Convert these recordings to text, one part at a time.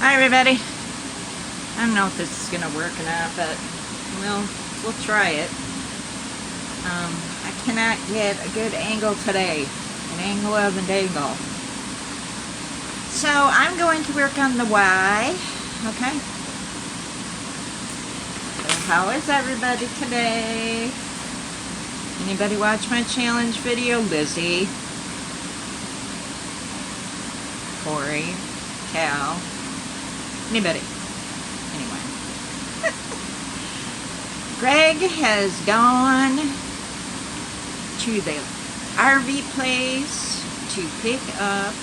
Hi everybody. I don't know if this is gonna work or not, but we'll try it. I cannot get a good angle today, an angle of an angle. So I'm going to work on the Y. Okay. So how is everybody today? Anybody watch my challenge video? Lizzie, Corey, Cal. Anybody? Anyway. Greg has gone to the RV place to pick up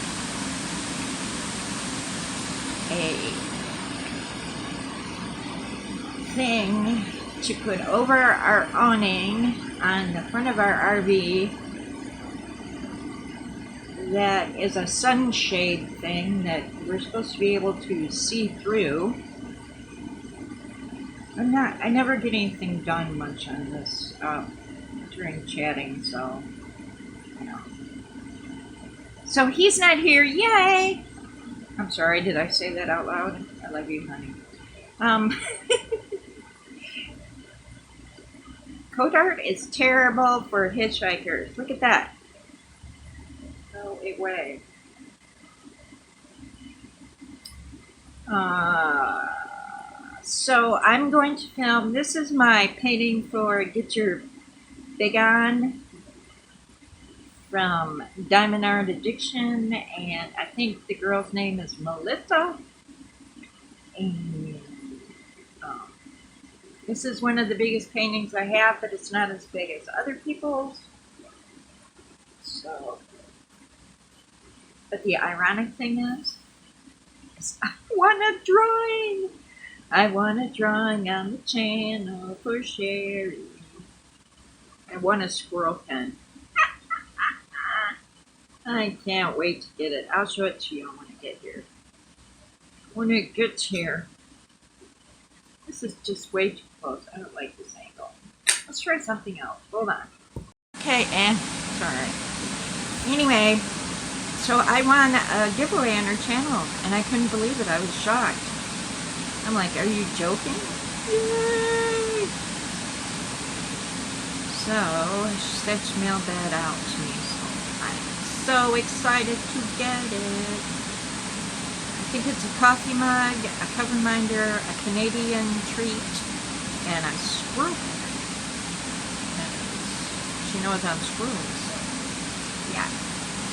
a thing to put over our awning on the front of our RV. That is a sunshade thing that we're supposed to be able to see through. I never get anything done much on this during chatting, so, you know. So he's not here, yay! I'm sorry, did I say that out loud? I love you, honey. Code art is terrible for hitchhikers. Look at that. No way. So I'm going to film. This is my painting for Get Your Big On from Diamond Art Addiction, and I think the girl's name is Melissa. And this is one of the biggest paintings I have, but it's not as big as other people's. So, but the ironic thing is I want a drawing. I want a drawing on the channel for Sherry. I want a squirrel pen. I can't wait to get it. I'll show it to you when I get here. When it gets here. This is just way too close. I don't like this angle. Let's try something else. Hold on. Okay, and sorry. Anyway, so I won a giveaway on her channel, and I couldn't believe it. I was shocked. I'm like, are you joking? Yay! So, she said she mailed that out to me, so I'm so excited to get it. I think it's a coffee mug, a cover minder, a Canadian treat, and a squirrel pen. She knows I'm squirrels, so yeah.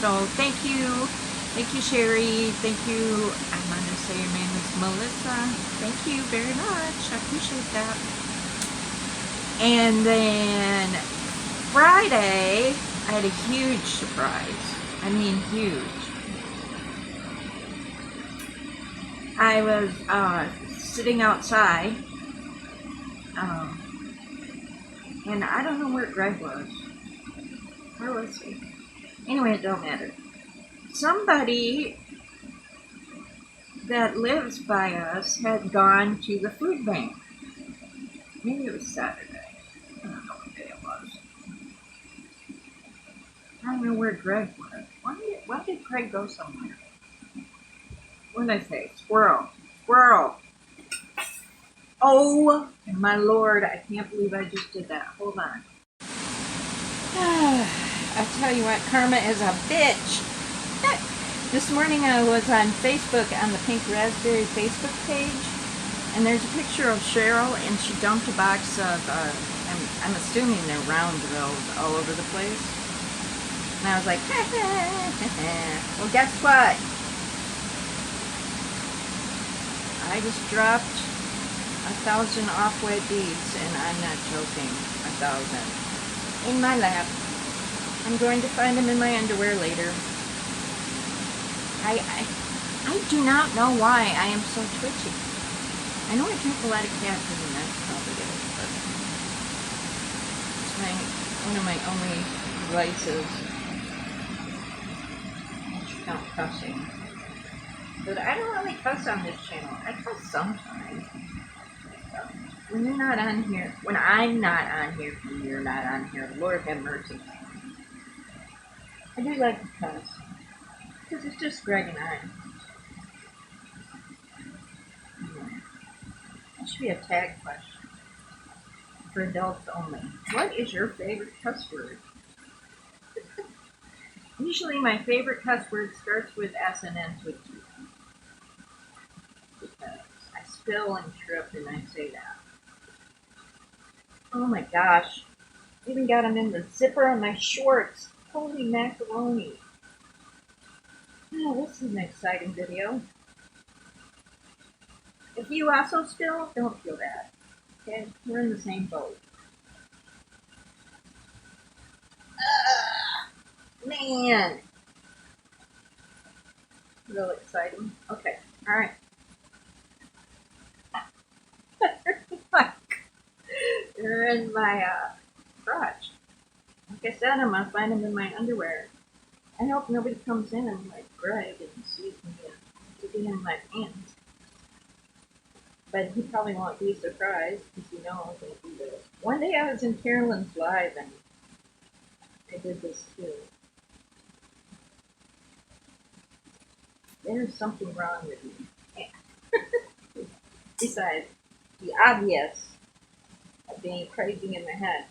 So thank you. Thank you, Sherry. Thank you. I'm going to say your name is Melissa. Thank you very much. I appreciate that. And then Friday, I had a huge surprise. I mean, huge. I was sitting outside, and I don't know where Greg was. Where was he? Anyway, it don't matter. Somebody that lives by us had gone to the food bank. Maybe it was Saturday. I don't know what day it was. I don't know where Greg was. Why did Greg go somewhere? What did I say? Squirrel. Squirrel. Oh, my Lord. I can't believe I just did that. Hold on. I tell you what, karma is a bitch. This morning I was on Facebook, on the Pink Raspberry Facebook page, and there's a picture of Cheryl, and she dumped a box of, I'm assuming they're Roundvilles all over the place. And I was like, well, guess what? I just dropped 1,000 off white beads, and I'm not joking, 1,000, in my lap. I'm going to find them in my underwear later. I do not know why I am so twitchy. I know I drink a lot of caffeine, and that's probably it, but it's one of my only vices. I should count cussing. But I don't really cuss on this channel. I cuss sometimes. When you're not on here, when I'm not on here, when you're not on here, Lord have mercy. I do like to cuss. Because it's just Greg and I. should be a tag question for adults only. What is your favorite cuss word? Usually my favorite cuss word starts with S and ends with T. Because I spill and trip and I say that. Oh my gosh. Even got them in the zipper on my shorts. Holy macaroni. Oh, this is an exciting video. If you also spill, don't feel bad. Okay? We're in the same boat. Man. Real exciting. Okay. Alright. They're in my crotch. Like I said, I'm gonna find them in my underwear. I hope nobody comes in and like Greg and sees me digging in my pants. But he probably won't be surprised because he knows I do this. One day I was in Carolyn's live and I did this too. There's something wrong with me. Yeah. Besides the obvious of being crazy in my head.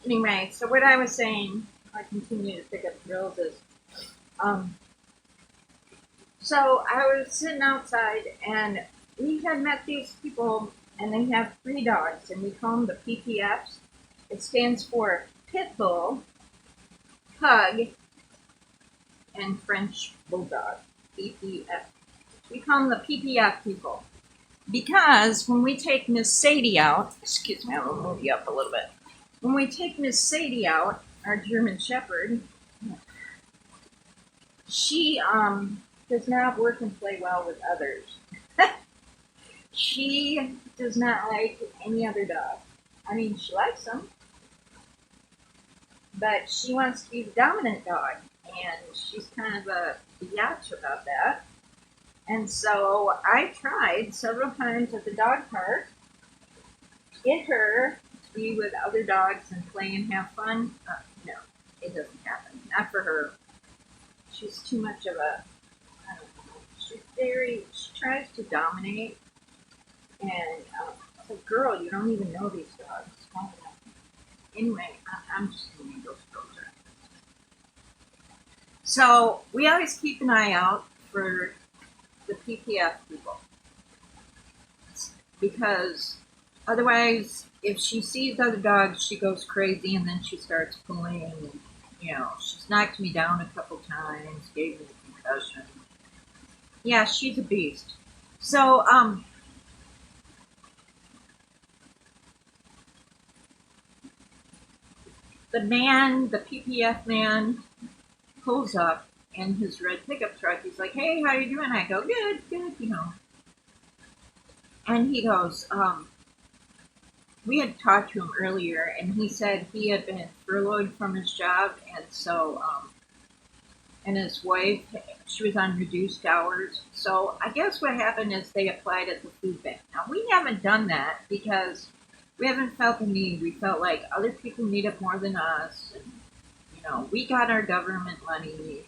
Anyway, so what I was saying, I continue to pick up drills is, so I was sitting outside and we had met these people and they have 3 dogs and we call them the PPFs. It stands for Pit Bull, Pug, and French Bulldog. PPF. We call them the PPF people. Because when we take Miss Sadie out, excuse me, I'll move you up a little bit. When we take Miss Sadie out, our German Shepherd, she does not work and play well with others. She does not like any other dog. I mean, she likes them, but she wants to be the dominant dog, and she's kind of a biatch about that. And so I tried several times at the dog park to get her to be with other dogs and play and have fun. No, it doesn't happen. Not for her. She's too much of a, I don't know, she tries to dominate. And it's like, girl, you don't even know these dogs. Anyway, I'm just going to go further. So we always keep an eye out for the PPF people. Because otherwise, if she sees other dogs, she goes crazy and then she starts pulling. And, you know, she's knocked me down a couple times, gave me a concussion. Yeah, she's a beast. So, the PPF man, pulls up in his red pickup truck. He's like, "Hey, how you doing?" I go, "Good, good, you know." And he goes, we had talked to him earlier, and he said he had been furloughed from his job, and so, and his wife, she was on reduced hours. So I guess what happened is they applied at the food bank. Now, we haven't done that because we haven't felt the need. We felt like other people need it more than us. And, you know, we got our government money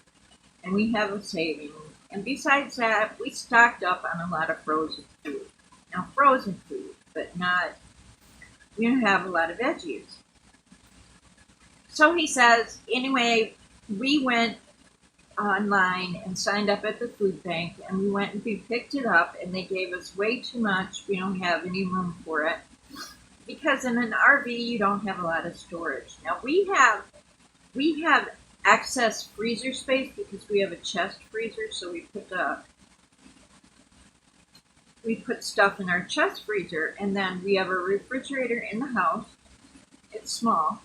and we have a savings. And besides that, we stocked up on a lot of frozen food. Now, frozen food, but not, we don't have a lot of veggies. So he says, anyway, we went online and signed up at the food bank, and we went and we picked it up, and they gave us way too much. We don't have any room for it because in an RV you don't have a lot of storage. Now we have excess freezer space because we have a chest freezer, so we put stuff in our chest freezer, and then we have a refrigerator in the house. It's small,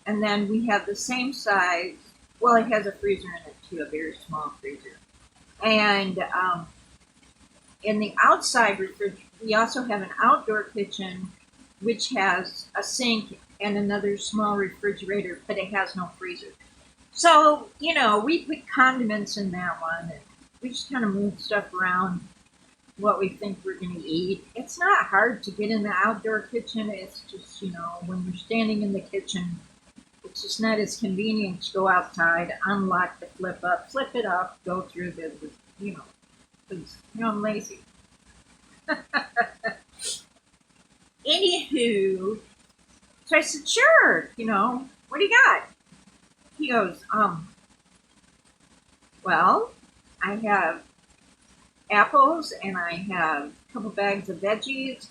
and then we have the same size. Well, it has a freezer in it too, a very small freezer. And in the outside refrigerator, we also have an outdoor kitchen, which has a sink and another small refrigerator, but it has no freezer. So, you know, we put condiments in that one, and we just kind of move stuff around what we think we're going to eat. It's not hard to get in the outdoor kitchen. It's just, you know, when you're standing in the kitchen, it's just not as convenient to go outside, unlock the flip it up, go through the you know, because, you know, I'm lazy. Anywho, so I said, sure, what do you got? He goes, well, I have apples and I have a couple bags of veggies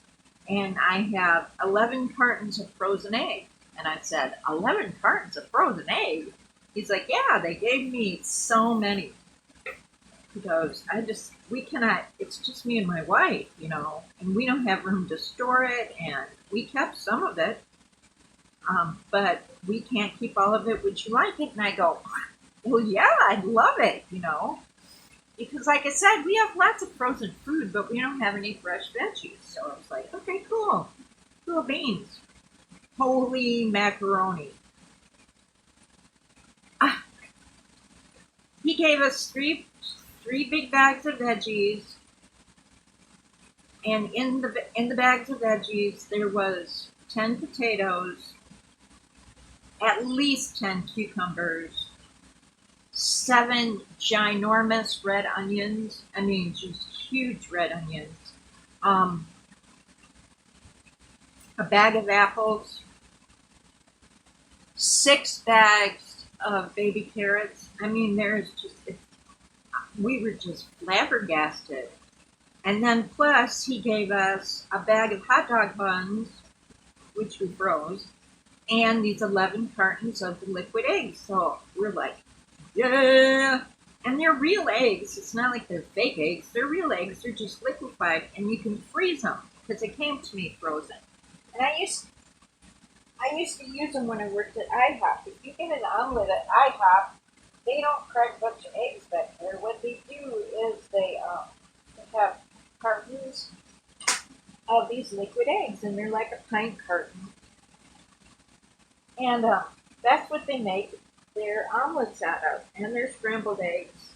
and I have 11 cartons of frozen eggs. And I said, 11 cartons of frozen eggs? He's like, yeah, they gave me so many. He goes, we cannot, it's just me and my wife, and we don't have room to store it. And we kept some of it, but we can't keep all of it. Would you like it? And I go, well, yeah, I'd love it, because like I said, we have lots of frozen food, but we don't have any fresh veggies. So I was like, okay, cool. Cool beans. Holy macaroni. He gave us three big bags of veggies, and in the bags of veggies there was 10 potatoes, at least 10 cucumbers, 7 ginormous red onions. I mean, just huge red onions. A bag of apples, 6 bags of baby carrots. I mean, we were just flabbergasted. And then plus he gave us a bag of hot dog buns, which we froze, and these 11 cartons of the liquid eggs. So we're like, yeah. And they're real eggs. It's not like they're fake eggs. They're real eggs. They're just liquefied, and you can freeze them because they came to me frozen. And I used to use them when I worked at IHOP. If you get an omelet at IHOP, they don't crack a bunch of eggs back there. What they do is they have cartons of these liquid eggs, and they're like a pint carton. And that's what they make their omelets out of, and their scrambled eggs.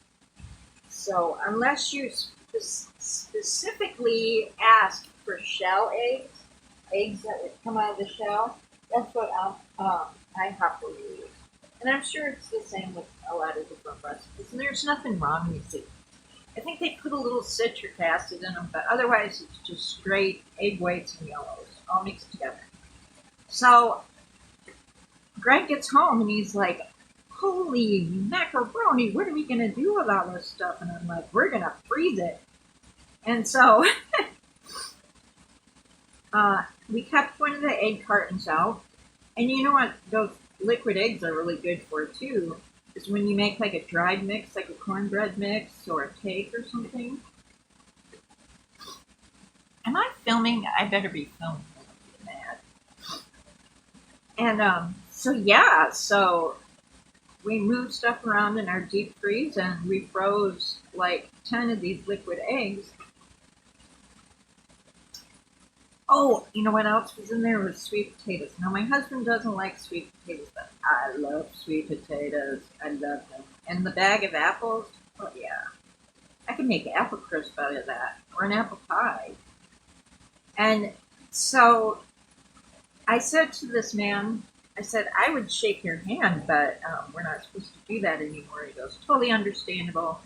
So unless you specifically ask for shell eggs that would come out of the shell, that's what IHOP will use. And I'm sure it's the same with a lot of different recipes. And there's nothing wrong with it. I think they put a little citric acid in them, but otherwise it's just straight egg whites and yellows all mixed together. So Greg gets home and he's like, holy macaroni, what are we going to do with all this stuff? And I'm like, we're going to freeze it. And so we kept one of the egg cartons out. And you know what those liquid eggs are really good for too, is when you make like a dried mix, like a cornbread mix or a cake or something. Am I filming? I better be filming. And so we moved stuff around in our deep freeze and we froze like 10 of these liquid eggs. Oh, you know what else was in there? Was sweet potatoes. Now, my husband doesn't like sweet potatoes, but I love sweet potatoes. I love them. And the bag of apples, oh yeah. I can make apple crisp out of that, or an apple pie. And so I said to this man, I said, I would shake your hand, but we're not supposed to do that anymore. He goes, totally understandable.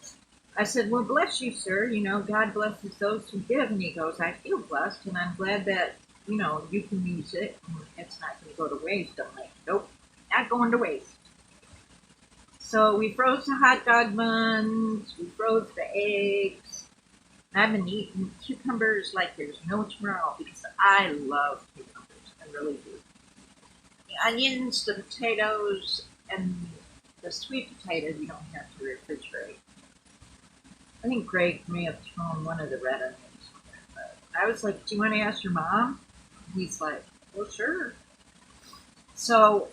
I said, well, bless you, sir. God blesses those who give. And he goes, I feel blessed, and I'm glad that, you can use it. And it's not going to go to waste. I'm like, nope, not going to waste. So we froze the hot dog buns. We froze the eggs. And I've been eating cucumbers like there's no tomorrow because I love cucumbers. I really do. The onions, the potatoes, and the sweet potatoes you don't have to refrigerate. I think Greg may have thrown one of the red onions in there, but I was like, do you want to ask your mom? And he's like, well, sure. So,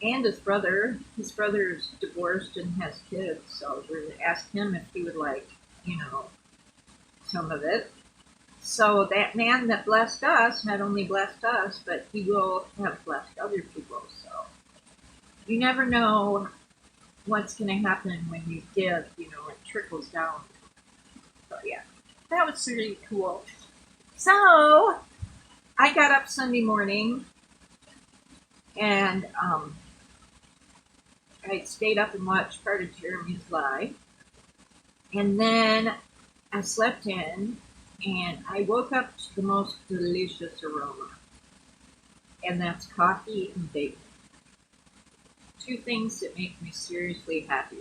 and his brother's divorced and has kids, so we asked him if he would like, some of it. So that man that blessed us not only blessed us, but he will have blessed other people. So you never know what's going to happen when you give, it trickles down. So yeah, that was really cool. So I got up Sunday morning and I stayed up and watched part of Jeremy's live. And then I slept in and I woke up to the most delicious aroma. and that's coffee and bacon. Two things that make me seriously happy.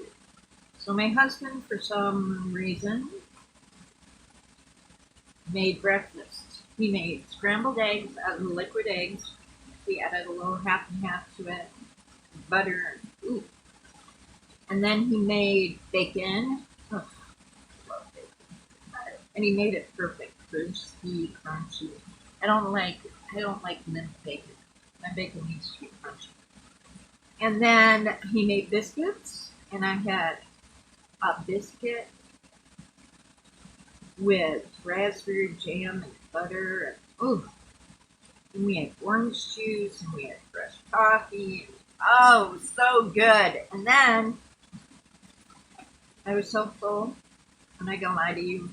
So my husband, for some reason, made breakfast. He made scrambled eggs out of the liquid eggs. He added a little half and half to it, butter, ooh. And then he made bacon. Oh, I love bacon. And he made it perfect, crispy, crunchy. I don't like minced bacon. My bacon needs to be crunchy. And then he made biscuits, and I had a biscuit with raspberry jam and butter. And, ooh, and we had orange juice, and we had fresh coffee. And, oh, so good. And then I was so full, I'm not gonna lie to you,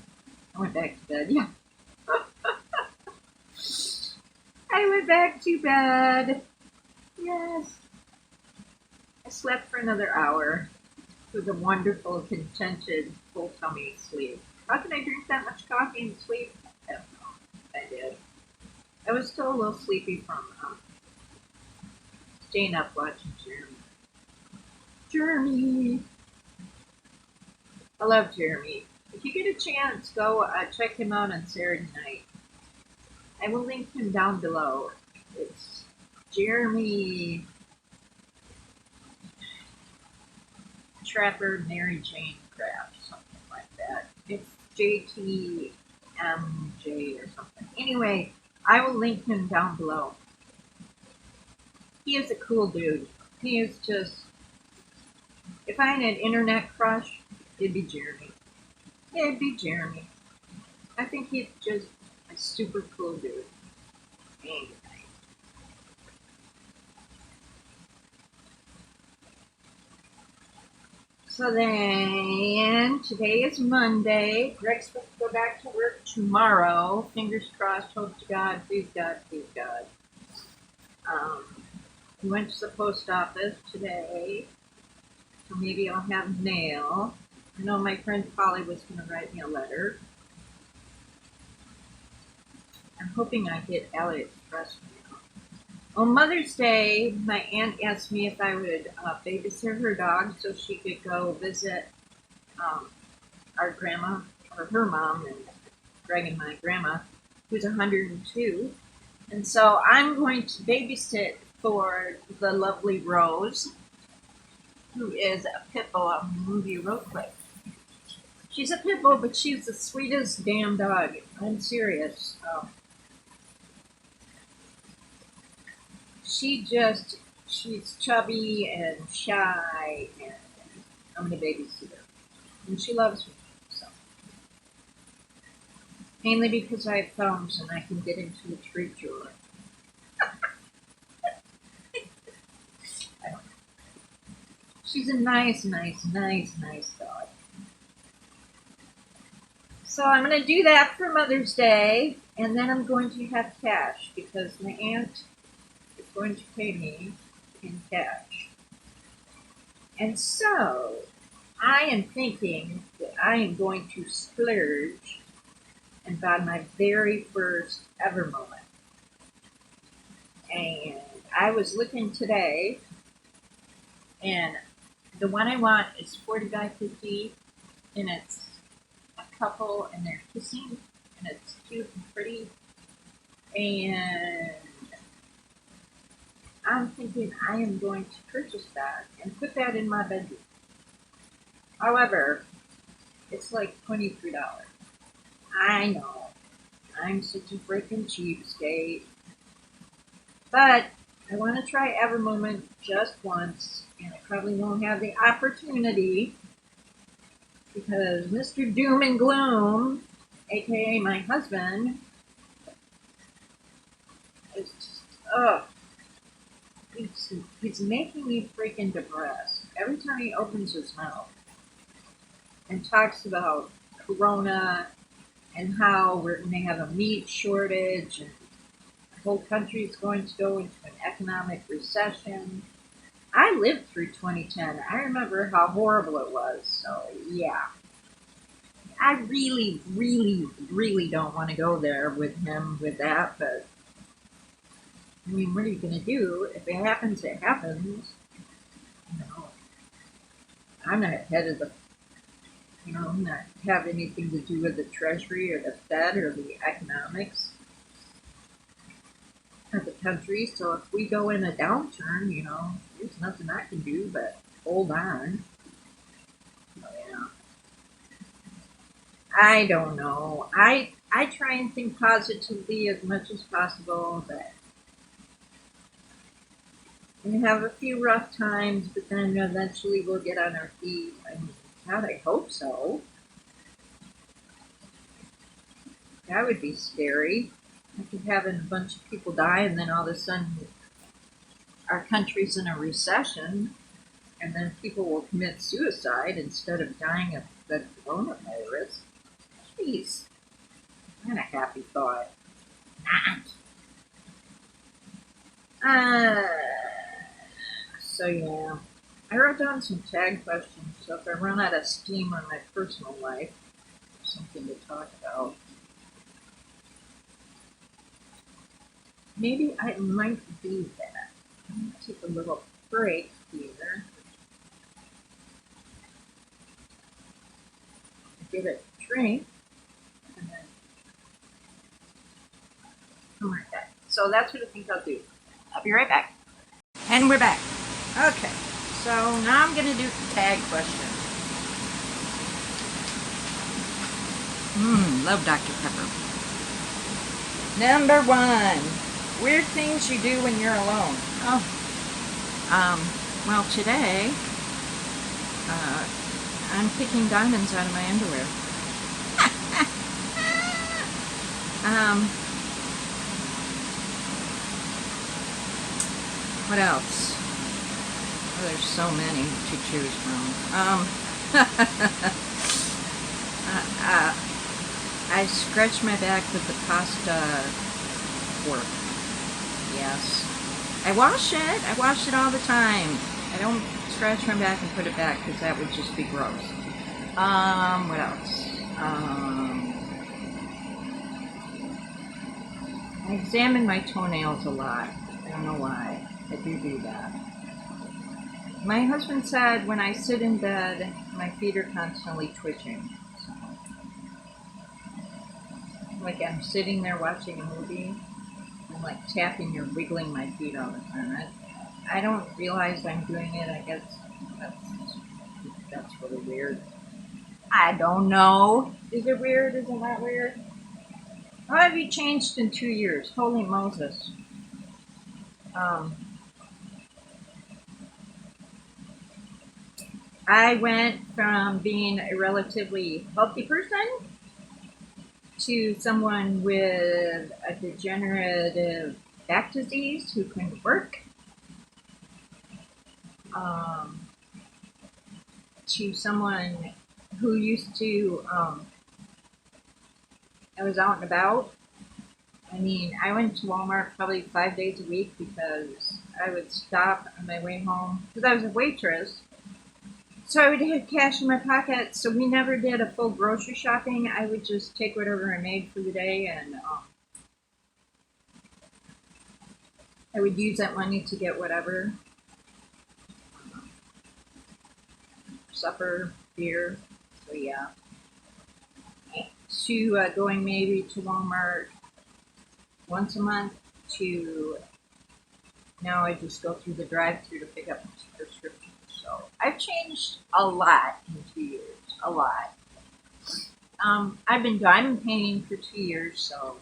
I went back to bed. Yeah. I went back to bed. Yes. I slept for another hour. It was a wonderful, contented, full tummy sleep. How can I drink that much coffee and sleep? I don't know. I did. I was still a little sleepy from staying up watching Jeremy. Jeremy! I love Jeremy. If you get a chance, go check him out on Saturday night. I will link him down below. It's Jeremy Trapper Mary Jane Craft, something like that. It's JTMJ or something. Anyway, I will link him down below. He is a cool dude. He is just, if I had an internet crush, it'd be Jeremy. Yeah, it'd be Jeremy. I think he's just a super cool dude. Anyway. So then, today is Monday. Greg's supposed to go back to work tomorrow. Fingers crossed, hope to God, please God, please God. He went to the post office today, so maybe I'll have mail. I know my friend Polly was going to write me a letter. I'm hoping I get AliExpress mail. On Mother's Day, my aunt asked me if I would babysit her dog so she could go visit our grandma, or her mom, and Greg and my grandma, who's 102. And so I'm going to babysit for the lovely Rose, who is a pit bull. I'll move you real quick. She's a pit bull, but she's the sweetest damn dog. I'm serious. She's chubby and shy, and I'm going to babysit her. And she loves me, so. Mainly because I have thumbs and I can get into a treat drawer. She's a nice dog. So I'm going to do that for Mother's Day, and then I'm going to have cash because my aunt is going to pay me in cash. And so I am thinking that I am going to splurge and buy my very first ever moment. And I was looking today, and the one I want is 40 by 50, and it's a couple, and they're kissing, and it's cute and pretty. And I'm thinking I am going to purchase that and put that in my bedroom. However, it's like $23. I know. I'm such a freaking cheapskate. But I want to try Evermoment just once, and I probably won't have the opportunity because Mr. Doom and Gloom, aka my husband, is just, he's making me freaking depressed every time he opens his mouth and talks about Corona and how we're going to have a meat shortage and the whole country is going to go into an economic recession. I lived through 2010. I remember how horrible it was. So, yeah. I really, really, really don't want to go there with him with that, but I mean, what are you going to do? If it happens, it happens. You know, I'm not head of the, I'm not have anything to do with the Treasury or the Fed or the economics of the country. So if we go in a downturn, there's nothing I can do but hold on. So, yeah. I don't know. I try and think positively as much as possible, but we have a few rough times, but then eventually we'll get on our feet. I mean, God, I hope so. That would be scary. After having a bunch of people die, and then all of a sudden our country's in a recession, and then people will commit suicide instead of dying of the coronavirus. Jeez, not a happy thought. Uh, so yeah, I wrote down some tag questions. So if I run out of steam on my personal life, something to talk about. Maybe I might do that. I'm gonna take a little break here. Get a drink, and then come right back. So that's what I think I'll do. I'll be right back. And we're back. Okay, so now I'm gonna do the tag question. Love Dr. Pepper. Number 1, weird things you do when you're alone. Well, today, I'm picking diamonds out of my underwear. What else? Oh, there's so many to choose from. I scratch my back with the pasta fork. Yes. I wash it all the time. I don't scratch my back and put it back because that would just be gross. What else? I examine my toenails a lot. I don't know why. I do that. My husband said when I sit in bed, my feet are constantly twitching. So, like I'm sitting there watching a movie, I'm like tapping or wiggling my feet all the time. I don't realize I'm doing it. I guess that's really weird. I don't know. Is it weird? Is it not weird? How have you changed in 2 years? Holy Moses. I went from being a relatively healthy person to someone with a degenerative back disease who couldn't work, to someone who used to, I was out and about. I mean, I went to Walmart probably 5 days a week because I would stop on my way home because I was a waitress. So I would have cash in my pocket. So we never did a full grocery shopping. I would just take whatever I made for the day, and I would use that money to get whatever, supper, beer. So yeah, to going maybe to Walmart once a month to now I just go through the drive-through to pick up prescriptions. So I've changed a lot in 2 years, a lot. I've been diamond painting for 2 years, so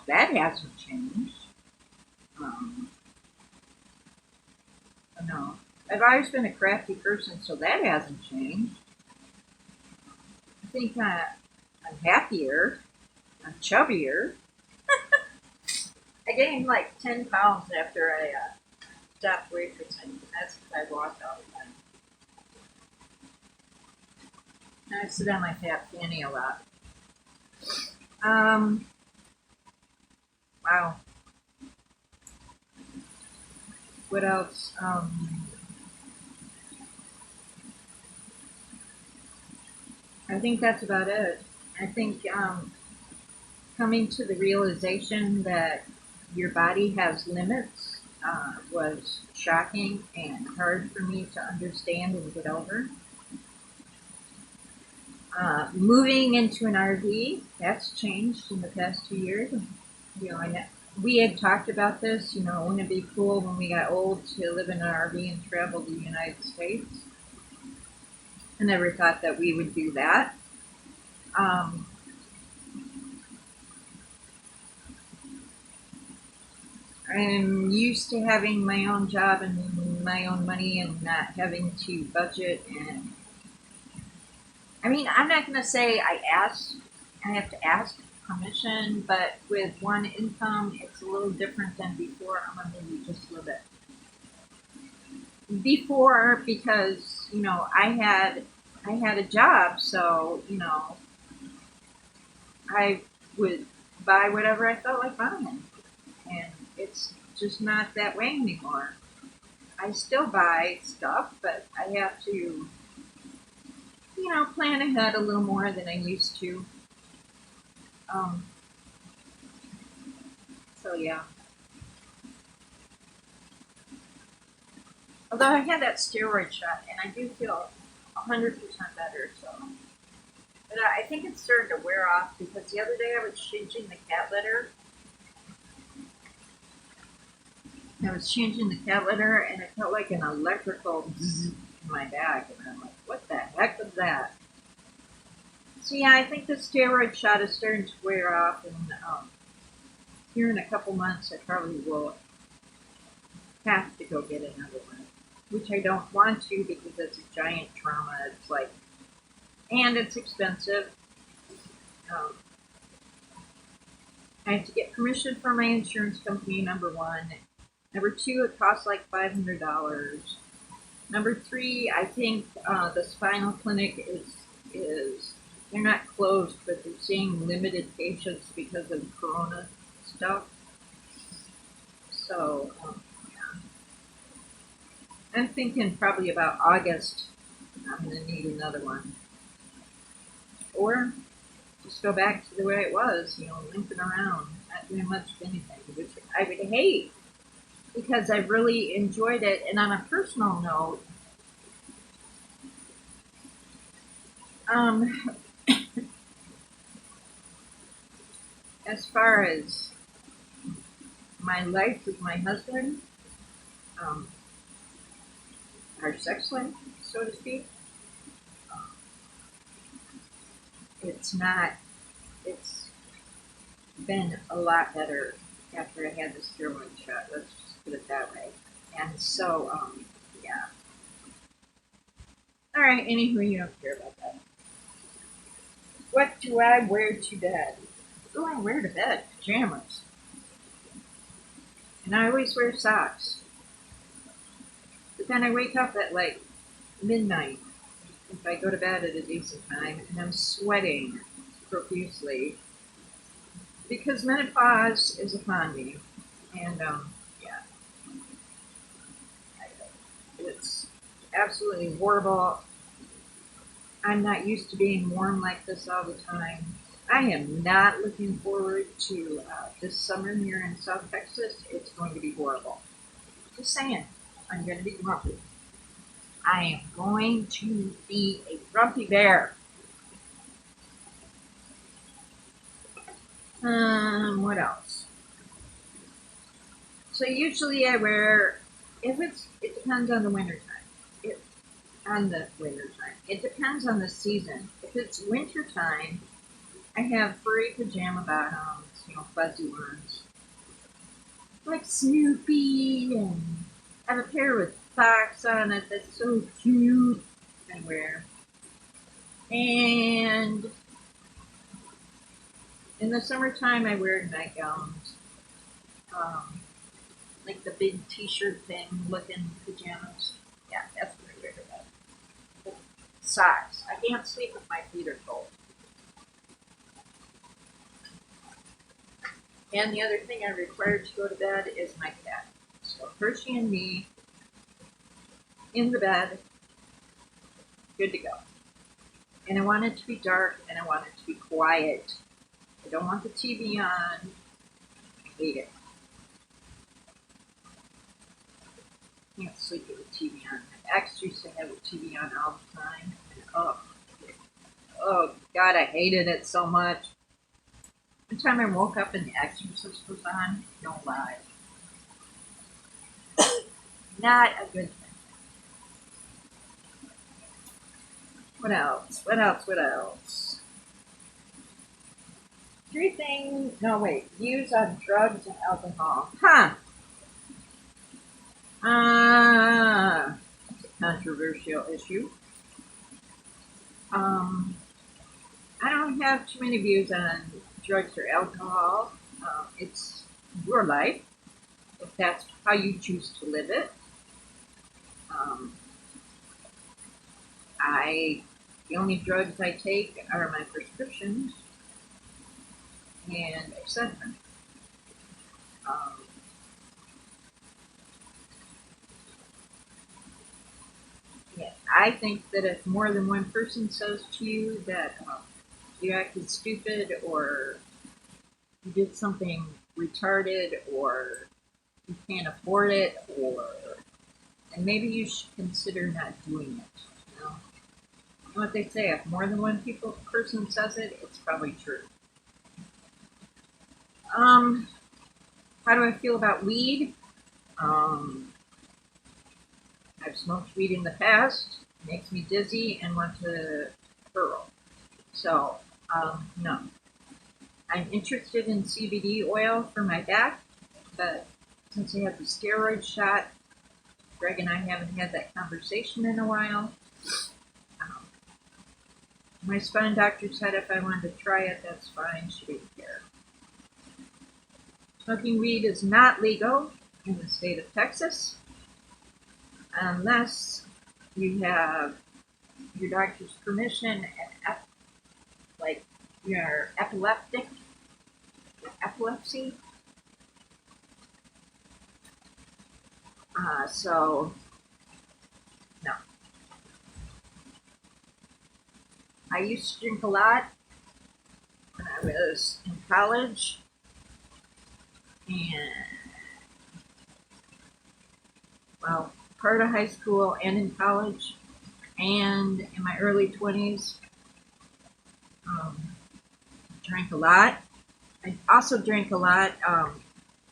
that hasn't changed. No, I've always been a crafty person, so that hasn't changed. I think I'm happier, I'm chubbier. I gained like 10 pounds after I stopped waitressing. That's because I walked all the time. I sit on my fat fanny a lot. Wow. What else? I think that's about it. I think coming to the realization that your body has limits was shocking and hard for me to understand and get over. Moving into an RV, that's changed in the past 2 years. And we had talked about this, wouldn't it be cool when we got old to live in an RV and travel the United States? I never thought that we would do that. Um, I'm used to having my own job and my own money and not having to budget. And I mean, I'm not going to say I have to ask permission, but with one income, it's a little different than before. I'm going to maybe just a little bit. Before, because, I had a job, so, I would buy whatever I felt like buying. And it's just not that way anymore. I still buy stuff, but I have to, plan ahead a little more than I used to. Um, so yeah. Although I had that steroid shot, and I do feel 100% better. So, but I think it's starting to wear off because the other day I was changing the cat litter. I was changing the cat litter, and it felt like an electrical bzzz in my back, and I'm like, "What the heck was that?" So yeah, I think the steroid shot is starting to wear off, and here in a couple months, I probably will have to go get another one, which I don't want to because it's a giant trauma. It's like, and it's expensive. Um, I have to get permission from my insurance company, number one. Number two, it costs like $500. Number three, I think the Spinal Clinic is they're not closed, but they're seeing limited patients because of Corona stuff. So yeah. I'm thinking probably about August. I'm gonna need another one, or just go back to the way it was, limping around, not doing much of anything, which I would hate because I really enjoyed it. And on a personal note, um, as far as my life with my husband, um, our sex life, so to speak, um, it's not, it's been a lot better after I had the steroid shot. Let's just put it that way. And so, yeah. All right. Anywho, you don't care about that. What do I wear to bed? What do I wear to bed? Pajamas. And I always wear socks. But then I wake up at like midnight if I go to bed at a decent time, and I'm sweating profusely because menopause is upon me. And yeah, it's absolutely horrible. I'm not used to being warm like this all the time. I am not looking forward to this summer here in South Texas. It's going to be horrible. Just saying, I'm going to be grumpy. I am going to be a grumpy bear. What else? So usually I wear, it depends on the winter time. On the winter time. It depends on the season. If it's winter time, I have furry pajama bottoms, fuzzy ones, like Snoopy, and I have a pair with socks on it that's so cute. I wear, and in the summertime, I wear nightgowns, um, like the big T-shirt thing looking pajamas. Yeah, that's what I wear to bed. Socks. I can't sleep if my feet are cold. And the other thing I'm required to go to bed is my cat. So Hershey and me in the bed, good to go. And I want it to be dark and I want it to be quiet. I don't want the TV on. I hate it. Can't sleep with the TV on. My ex used to have the TV on all the time. And, oh, God, I hated it so much. One time I woke up and The Exorcist was on. No lie. Not a good thing. What else? What else? What else? Three things. No, wait. Views on drugs and alcohol. Huh. It's a controversial issue. Um, I don't have too many views on drugs or alcohol. It's your life, if that's how you choose to live it. Um, the only drugs I take are my prescriptions and etc. Um, yeah, I think that if more than one person says to you that you acted stupid or you did something retarded or you can't afford it or and maybe you should consider not doing it. You know what they say: if more than one person says it, it's probably true. Um, how do I feel about weed? Um, I've smoked weed in the past. It makes me dizzy and want to hurl. So, no. I'm interested in CBD oil for my back, but since I had the steroid shot, Greg and I haven't had that conversation in a while. Um, my spine doctor said if I wanted to try it, that's fine. She didn't care. Smoking weed is not legal in the state of Texas unless you have your doctor's permission and like you're epileptic, epilepsy. So no. I used to drink a lot when I was in college, and well, part of high school and in college, and in my early 20s. Um, drank a lot. I also drank a lot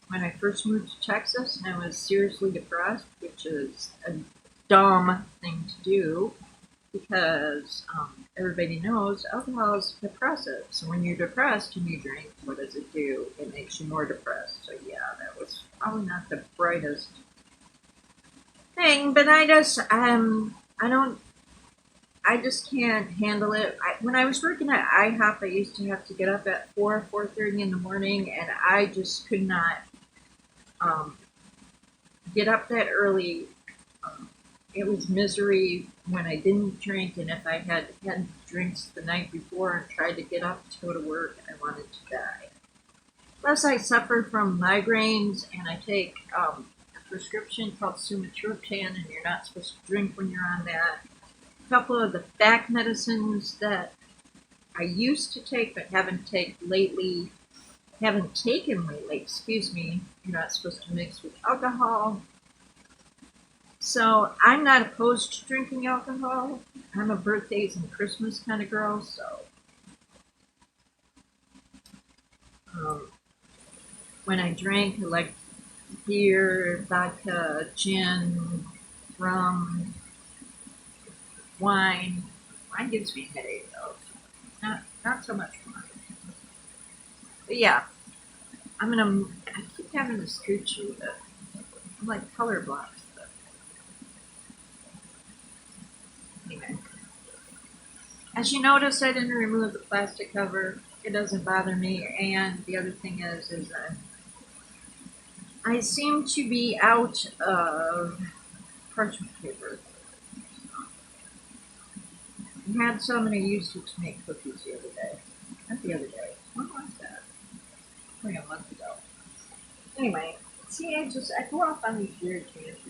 when I first moved to Texas and I was seriously depressed, which is a dumb thing to do because everybody knows alcohol is depressive. So when you're depressed and you drink, what does it do? It makes you more depressed. So yeah, that was probably not the brightest thing, but I just can't handle it. When I was working at IHOP, I used to have to get up at 4:30 in the morning, and I just could not um, get up that early. Um, it was misery when I didn't drink, and if I had drinks the night before and tried to get up to go to work, I wanted to die. Plus, I suffer from migraines, and I take a prescription called sumatriptan, and you're not supposed to drink when you're on that. A couple of the back medicines that I used to take but haven't taken lately, excuse me, you're not supposed to mix with alcohol. So I'm not opposed to drinking alcohol. I'm a birthdays and Christmas kind of girl, so when I drank, I like beer, vodka, gin, rum, wine. Wine gives me a headache though. Not so much wine. But yeah, I keep having to scoot you with it. I'm like colorblind. But anyway. As you notice, I didn't remove the plastic cover. It doesn't bother me. And the other thing is I seem to be out of parchment paper. I had some and I used it to make cookies the other day. Not the other day. When was that? Like a month ago. Anyway, see, I go off on these weird tangents.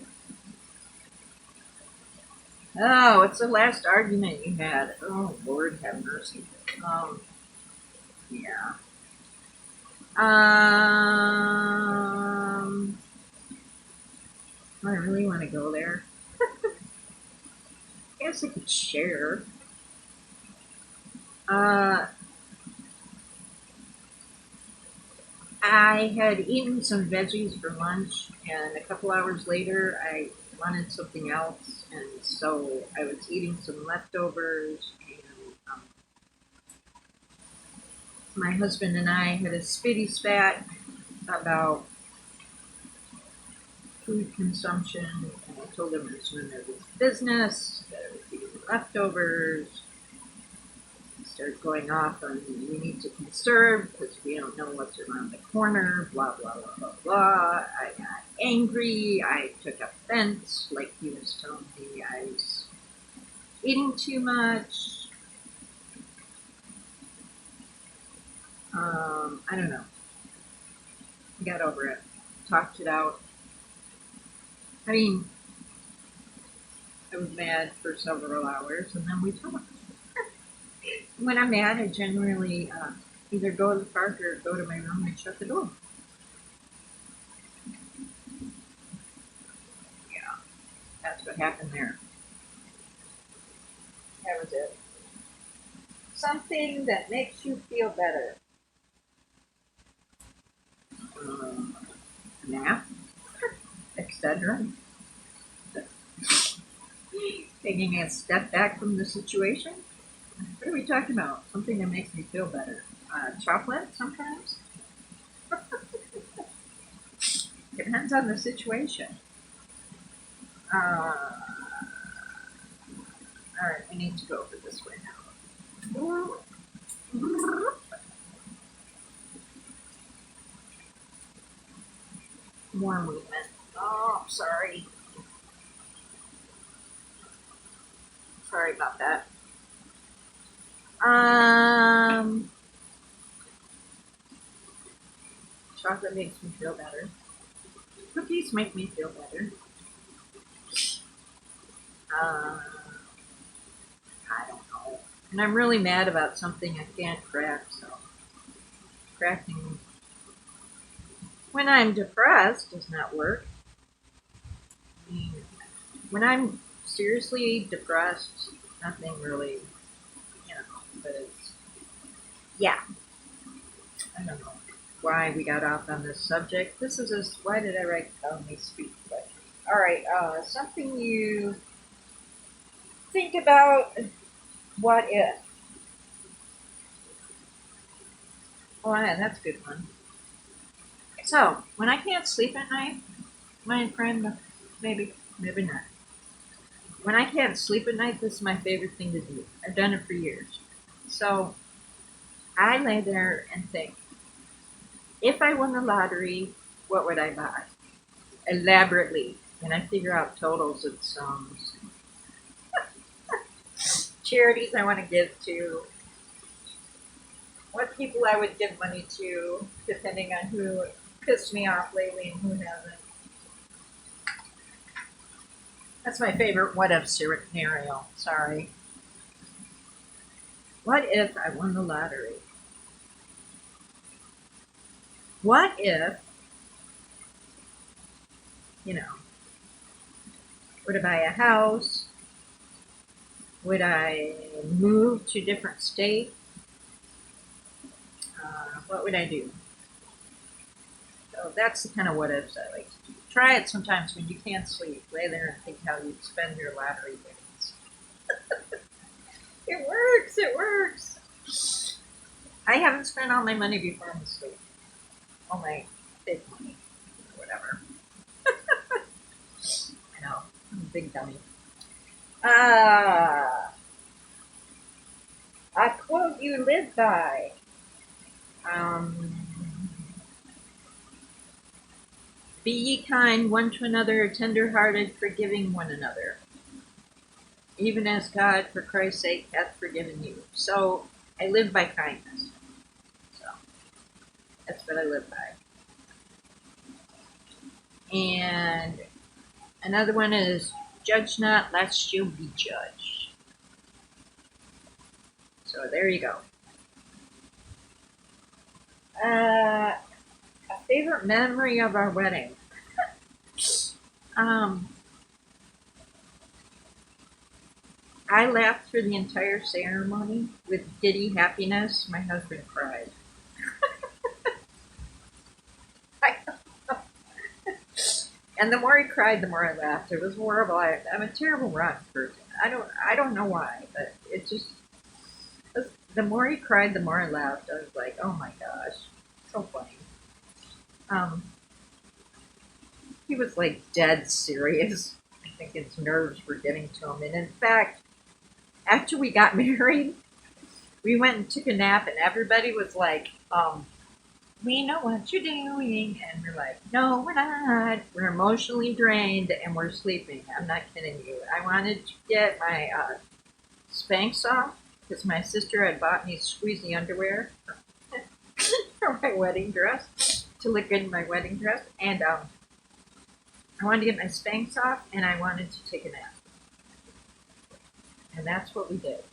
Oh, it's the last argument you had. Oh, Lord have mercy. Yeah. Um, Do I really want to go there? I guess I could share. Uh, I had eaten some veggies for lunch, and a couple hours later, I wanted something else, and so I was eating some leftovers. And my husband and I had a spitty spat about food consumption, and I told him it was none of his business, that I was eating leftovers. He started going off on we need to conserve because we don't know what's around the corner, blah, blah, blah, blah, blah. I got angry. I took offense, like he was telling me I was eating too much. I don't know. I got over it. Talked it out. I mean, I was mad for several hours, and then we talked. When I'm mad, I generally either go to the park or go to my room and shut the door. Yeah, that's what happened there. That was it. Something that makes you feel better. Um, Nap, etc. Taking a step back from the situation. What are we talking about? Something that makes me feel better. Chocolate sometimes. Depends on the situation. All right, we need to go over this way now. More movement. Oh, sorry. Sorry about that. Chocolate makes me feel better. Cookies make me feel better. Uh, I don't know. And I'm really mad about something I can't craft, so crafting when I'm depressed does not work. I mean, when I'm seriously depressed, nothing really, but it's, yeah, I don't know why we got off on this subject. This is just, why did I write down these speech questions? All right, something you think about, what if? Oh, yeah, that's a good one. So, when I can't sleep at night, my friend, maybe not. When I can't sleep at night, this is my favorite thing to do. I've done it for years. So, I lay there and think, if I won the lottery, what would I buy? Elaborately. And I figure out totals of some charities I want to give to, what people I would give money to, depending on who pissed me off lately and who hasn't. That's my favorite what if scenario. Sorry. What if I won the lottery? What if, you know, would I buy a house? Would I move to a different state? What would I do? So that's the kind of what ifs I like to do. Try it sometimes when you can't sleep. Lay there and think how you'd spend your lottery winnings. It works. It works. I haven't spent all my money before I'm asleep. All my fake money, or whatever. I know. I'm a big dummy. Ah, a quote you live by. Um, Be ye kind one to another, tender-hearted, forgiving one another, even as God, for Christ's sake, hath forgiven you. So I live by kindness. So that's what I live by. And another one is, judge not, lest you be judged. So there you go. A favorite memory of our wedding. Um, I laughed through the entire ceremony with giddy happiness. My husband cried. And the more he cried, the more I laughed. It was horrible. I'm a terrible rock person. I don't know why, but it just, the more he cried, the more I laughed. I was like, oh my gosh, so funny. Um, he was like dead serious. I think his nerves were getting to him. And in fact, after we got married, we went and took a nap, and everybody was like, we know what you're doing. And we're like, no, we're not. We're emotionally drained and we're sleeping. I'm not kidding you. I wanted to get my Spanx off because my sister had bought me squeezy underwear for my wedding dress to look good in my wedding dress. And I wanted to get my Spanx off and I wanted to take a nap. And that's what we did.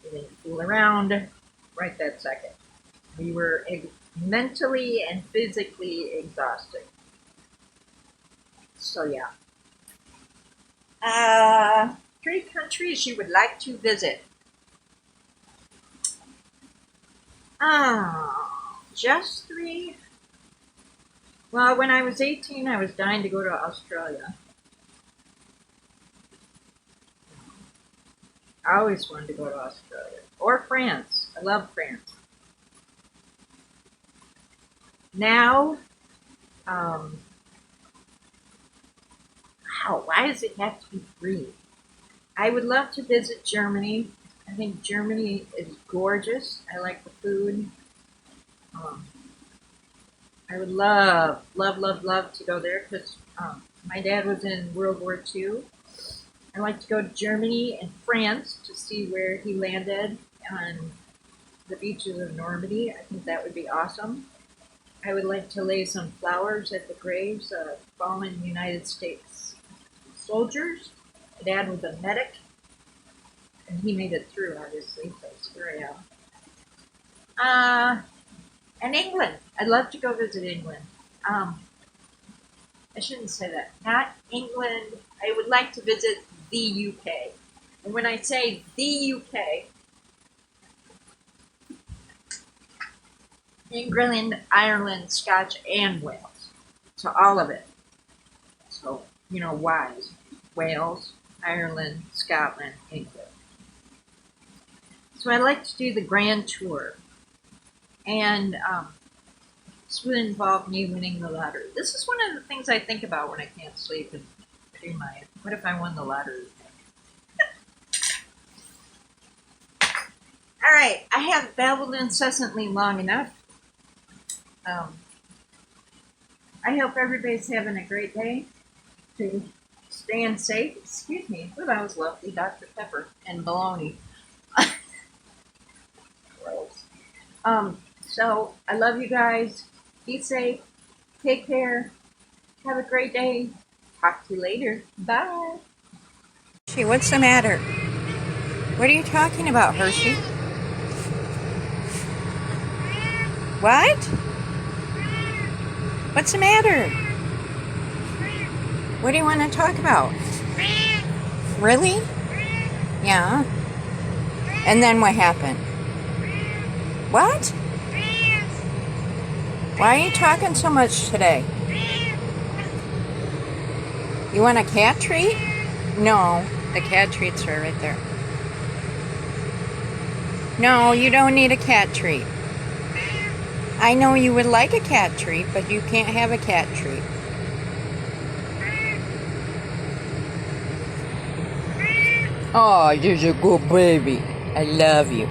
We didn't fool around right that second. We were mentally and physically exhausted. So yeah. 3 countries you would like to visit. Just 3? Well, when I was 18, I was dying to go to Australia. I always wanted to go to Australia. Or France. I love France. Now, wow, why does it have to be 3? I would love to visit Germany. I think Germany is gorgeous. I like the food. I would love, love, love, love to go there because my dad was in World War II. I like to go to Germany and France to see where he landed on the beaches of Normandy. I think that would be awesome. I would like to lay some flowers at the graves of fallen United States soldiers. My dad was a medic, and he made it through, obviously, so here I am. And England. I'd love to go visit England. I shouldn't say that. Not England. I would like to visit the UK. And when I say the UK, England, Ireland, Scotch, and Wales. So all of it. So, wise. Wales, Ireland, Scotland, England. So I'd like to do the grand tour. And this would involve me winning the lottery. This is one of the things I think about when I can't sleep and do my, what if I won the lottery? All right, I have babbled incessantly long enough. I hope everybody's having a great day. To staying safe. Excuse me. Oh, that was lovely. Dr. Pepper and bologna. Gross. So I love you guys. Be safe. Take care. Have a great day. Talk to you later. Bye. Hershey, what's the matter? What are you talking about, Hershey? What? What's the matter? What do you want to talk about? Really? Yeah. And then what happened? What? Why are you talking so much today? You want a cat treat? No, the cat treats are right there. No, you don't need a cat treat. I know you would like a cat treat, but you can't have a cat treat. Oh, you're a good baby. I love you.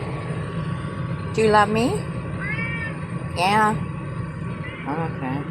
Do you love me? Yeah. Okay.